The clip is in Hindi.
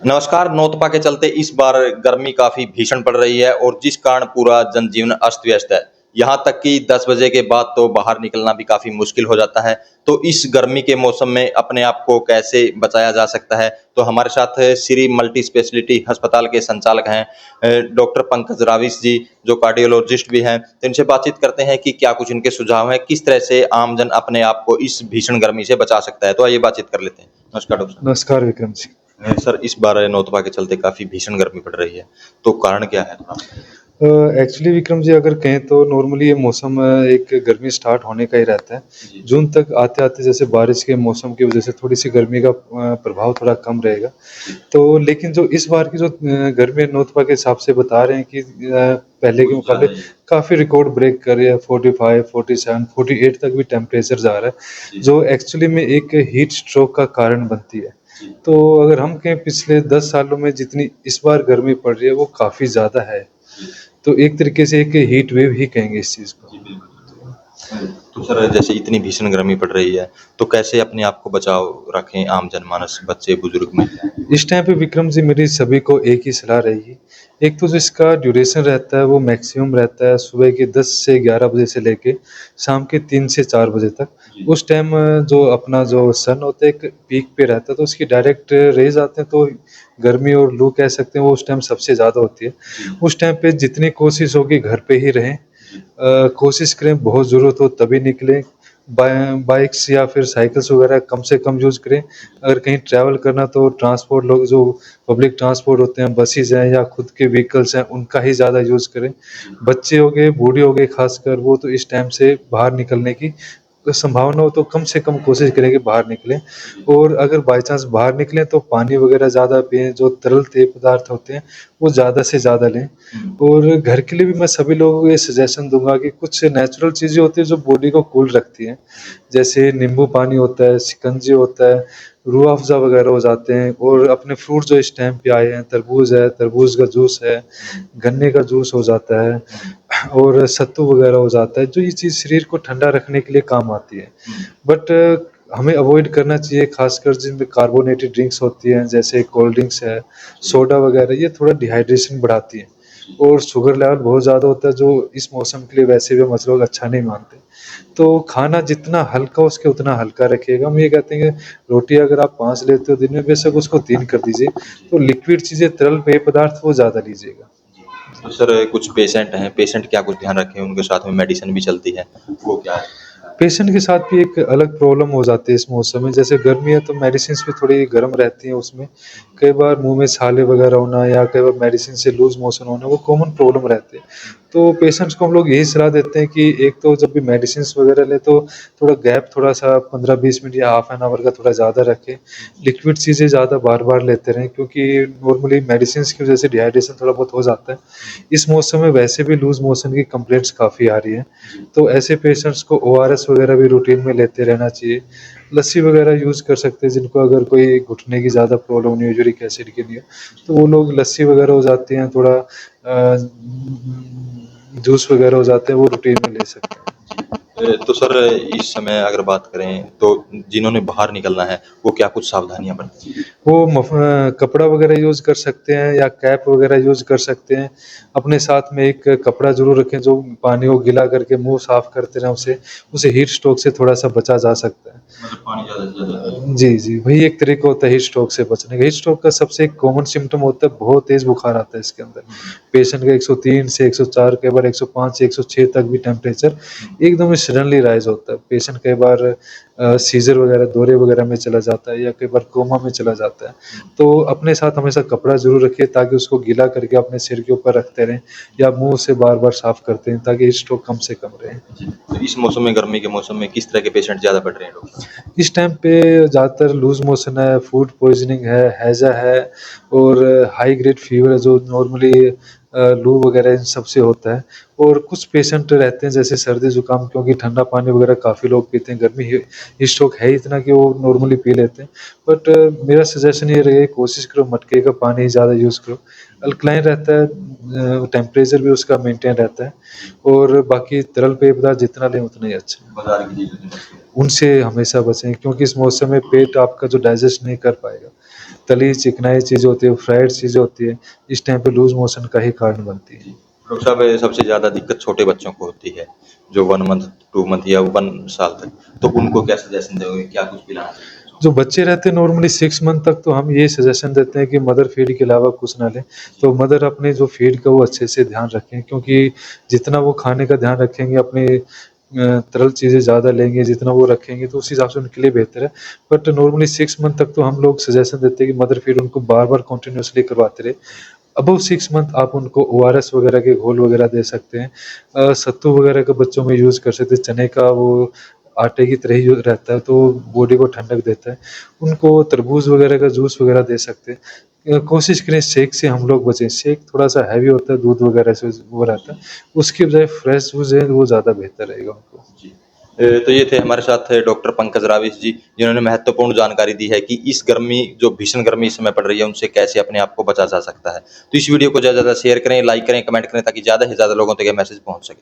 नमस्कार। नौतपा के चलते इस बार गर्मी काफ़ी भीषण पड़ रही है और जिस कारण पूरा जनजीवन अस्त-व्यस्त है। यहाँ तक कि 10 बजे के बाद तो बाहर निकलना भी काफ़ी मुश्किल हो जाता है। तो इस गर्मी के मौसम में अपने आप को कैसे बचाया जा सकता है? तो हमारे साथ श्री मल्टी स्पेशलिटी अस्पताल के संचालक हैं डॉक्टर पंकज राविस जी, जो कार्डियोलॉजिस्ट भी हैं। तो इनसे बातचीत करते हैं कि क्या कुछ इनके सुझाव हैं, किस तरह से आमजन अपने आप को इस भीषण गर्मी से बचा सकता है। तो आइए बातचीत कर लेते हैं। नमस्कार डॉक्टर साहब। नमस्कार विक्रम जी। सर, इस बार नौतपा के चलते काफ़ी भीषण गर्मी पड़ रही है, तो कारण क्या है? एक्चुअली विक्रम जी अगर कहें तो नॉर्मली ये मौसम एक गर्मी स्टार्ट होने का ही रहता है। जी। जून तक आते-आते जैसे बारिश के मौसम की वज़ह से थोड़ी-सी गर्मी का प्रभाव थोड़ा कम रहेगा। जी। तो लेकिन जो इस बार की जो गर्मी है नौतपा के हिसाब से बता रहे हैं कि पहले के कुछ मुकाबले ज़्यादा ही है। काफ़ी रिकॉर्ड ब्रेक कर रही है। 45, 47, 48 तक भी टेम्परेचर जा रहा है, जी। जो एक्चुअली में एक हीट स्ट्रोक का कारण बनती है। जी। तो अगर हम कहें पिछले 10 सालों में जितनी इस बार गर्मी पड़ रही है वो काफ़ी ज़्यादा है। जी। तो एक तरीके से एक हीट वेव ही कहेंगे इस चीज़ को। जी, बिल्कुल। तो सर जैसे इतनी भीषण गर्मी पड़ रही है, तो कैसे अपने आप को बचाव रखें आम जनमानस, बच्चे, बुजुर्ग, महिलाएँ? इस टाइम पे विक्रम जी मेरी सभी को एक ही सलाह रहेगी। एक तो जो इसका ड्यूरेशन रहता है वो मैक्सिमम रहता है सुबह के 10 से 11 बजे से लेके शाम के 3 से 4 बजे तक। जी। उस टाइम जो अपना जो सन होता है एक पीक पे रहता है तो उसकी डायरेक्ट रेज़ आते हैं तो गर्मी और लू कह सकते हैं वो उस टाइम सबसे ज़्यादा होती है। जी। उस टाइम पे जितनी कोशिश होगी घर पे ही रहें। जी। कोशिश करें बहुत ज़रूरत हो तभी निकलें। बाइक्स या फिर साइकिल्स वगैरह कम से कम यूज़ करें। अगर कहीं ट्रैवल करना तो ट्रांसपोर्ट लोग जो पब्लिक ट्रांसपोर्ट होते हैं, बसेज़ हैं या खुद के व्हीकल्स हैं, उनका ही ज़्यादा यूज़ करें। बच्चे हो गए, बूढ़े हो गए ख़ासकर वो तो इस टाइम से बाहर निकलने की संभावना हो तो कम से कम कोशिश करें कि बाहर निकलें। और अगर बाय चांस बाहर निकलें तो पानी वगैरह ज़्यादा पिएँ, जो तरल पेय पदार्थ होते हैं, वो ज़्यादा से ज़्यादा लें। और घर के लिए भी मैं सभी लोगों को ये सजेशन दूँगा कि कुछ नेचुरल चीज़ें होती हैं जो बॉडी को कूल रखती हैं। जैसे नींबू पानी होता है, शिकंजी होता है, रूह अफ़ज़ा वगैरह हो जाते हैं और अपने फ्रूट जो इस टाइम पे आए हैं, तरबूज़ है, तरबूज़ का जूस है, गन्ने का जूस हो जाता है और सत्तू वगैरह हो जाता है, जो ये चीज़ शरीर को ठंडा रखने के लिए काम आती है। बट हमें अवॉइड करना चाहिए ख़ासकर जिनमें कार्बोनेटेड ड्रिंक्स होती हैं, जैसे कोल्ड ड्रिंक्स है, सोडा वगैरह, ये थोड़ा डिहाइड्रेशन बढ़ाती हैं और शुगर लेवल बहुत ज़्यादा होता है, जो इस मौसम के लिए वैसे भी हम लोग अच्छा नहीं मानते। तो खाना जितना हल्का हो सके उतना हल्का रखिएगा। हम ये कहते हैं कि रोटी अगर आप 5 लेते हो दिन में, बेशक उसको 3 कर दीजिए। तो लिक्विड चीज़ें, तरल पेय पदार्थ वो ज़्यादा लीजिएगा। तो सर कुछ पेशेंट हैं, पेशेंट क्या कुछ ध्यान रखें? उनके साथ में मेडिसिन भी चलती है, वो क्या है? पेशेंट के साथ भी एक अलग प्रॉब्लम हो जाती है इस मौसम में। जैसे गर्मी है तो मेडिसिन्स भी थोड़ी गर्म रहती हैं उसमें। कई बार मुँह में छाले वगैरह होना या कई बार मेडिसिन से लूज़ मोशन होना, वो कॉमन प्रॉब्लम रहती है। तो पेशेंट्स को हम लोग यही सलाह देते हैं कि एक तो जब भी मेडिसिन्स वगैरह लें तो थोड़ा गैप थोड़ा-सा 15-20 मिनट या हाफ एन आवर का थोड़ा ज़्यादा रखें। लिक्विड चीज़ें ज़्यादा बार-बार लेते रहें क्योंकि नॉर्मली मेडिसिन्स की वज़ह से डिहाइड्रेशन थोड़ा बहुत हो जाता है। इस मौसम में वैसे भी लूज़ मोशन की कंप्लेंट्स काफ़ी आ रही हैं। तो ऐसे पेशेंट्स को ओआरएस वगैरह भी रूटीन में लेते रहना चाहिए। लस्सी वगैरह यूज़ कर सकते हैं जिनको अगर कोई घुटने की ज़्यादा प्रॉब्लम नहीं हो, यूरिक एसिड की नहीं हो, तो वो लोग लस्सी वगैरह हो जाती हैं, थोड़ा जूस वगैरह हो जाते हैं, वो रूटीन में ले सकते हैं। तो सर इस समय अगर बात करें तो जिन्होंने बाहर निकलना है, वो क्या कुछ सावधानियाँ बरतें? वो कपड़ा वगैरह यूज़ कर सकते हैं या कैप वगैरह यूज़ कर सकते हैं। अपने साथ में एक कपड़ा ज़रूर रखें जो पानी को गीला करके मुँह साफ करते रहें उससे हीट स्ट्रोक से थोड़ा-सा बचा जा सकता है। मतलब पानी ज़्यादा से ज़्यादा जी, जी, वही एक तरीका होता है हीट स्ट्रोक से बचने का। हीट स्ट्रोक का सबसे एक कॉमन सिम्पटम होता है बहुत तेज़ बुखार आता है इसके अंदर। पेशेंट का 103 से 104 कई बार 105 से 106 तक भी टेम्परेचर एकदम ही सडनली राइज़ होता है। पेशेंट कई बार सीज़र वगैरह, दौरे वगैरह में चला जाता है या कई बार कोमा में चला जाता है। तो अपने साथ हमेशा कपड़ा ज़रूर रखिए ताकि उसको गीला करके अपने सिर के ऊपर रखते रहें या मुँह से बार-बार साफ करते रहें ताकि हीट स्ट्रोक कम से कम रहे। जी। तो इस मौसम में, गर्मी के मौसम में किस तरह के पेशेंट ज़्यादा बढ़ रहे हैं डॉक्टर साहब? इस टाइम पे ज़्यादातर लूज़ मोशन है, फूड पॉइज़निंग है, हैज़ा है और हाई ग्रेड फ़ीवर है जो नॉर्मली लू वगैरह इन सब से होता है। और कुछ पेशेंट रहते हैं जैसे सर्दी-ज़ुकाम क्योंकि ठंडा पानी वगैरह काफ़ी लोग पीते हैं, गर्मी हीट स्ट्रोक है इतना कि वो नॉर्मली पी लेते हैं। बट मेरा सजेशन ये रहेगा कोशिश करो मटके का पानी ज़्यादा यूज़ करो। अल्कलाइन रहता है, टेम्परेचर भी उसका मेंटेन रहता है और बाकी तरल पेय पदार्थ जितना लें उतना ही अच्छा है। बाज़ार की चीज़ों से बचें। उनसे हमेशा बचें क्योंकि इस मौसम में पेट आपका जो डाइजेस्ट नहीं कर पाएगा। तली चिकनाई चीज़ होती है, फ्राइड चीज़ें होती है, इस टाइम पे लूज़ मोशन का ही कारण बनती है। डॉक्टर साहब सबसे ज़्यादा दिक्कत छोटे बच्चों को होती है, जो 1 मंथ, 2 मंथ या 1 साल तक, तो उनको क्या सजेशन दोगे? क्या कुछ पिलाना चाहिए? जो बच्चे रहते हैं नॉर्मली 6 मंथ तक तो हम ये सजेशन देते हैं कि मदर फीड के अलावा कुछ ना लें। तो मदर अपने जो फीड का वो अच्छे से ध्यान रखें, क्योंकि जितना वो खाने का ध्यान रखेंगे, अपने तरल चीज़ें ज़्यादा लेंगे, जितना वो रखेंगे तो उस हिसाब से उनके लिए बेहतर है। बट नॉर्मली 6 मंथ तक तो हम लोग सजेशन देते हैं कि मदर फीड उनको बार-बार कंटिन्यूअसली करवाते रहे। अबव 6 मंथ आप उनको ओआरएस वगैरह के घोल वगैरह दे सकते हैं। सत्तू वगैरह का बच्चों में यूज़ कर सकते हैं, चने का वो आटे की तरह ही जो रहता है, तो बॉडी को ठंडक देता है। उनको तरबूज वगैरह का जूस वगैरह दे सकते हैं। कोशिश करें शेक से हम लोग बचें, शेक थोड़ा-सा हैवी होता है, दूध वगैरह से वो रहता है। उसकी बजाय फ्रेश जूस है वो ज़्यादा बेहतर रहेगा उनको। जी। तो ये थे हमारे साथ डॉक्टर पंकज राविस जी, जिन्होंने महत्वपूर्ण जानकारी दी है कि इस गर्मी जो भीषण गर्मी इस समय पड़ रही है, उनसे कैसे अपने आप को बचा जा सकता है। तो इस वीडियो को ज़्यादा से ज़्यादा शेयर करें, लाइक करें, कमेंट करें ताकि ज़्यादा से ज़्यादा लोगों तक ये मैसेज पहुँच सके।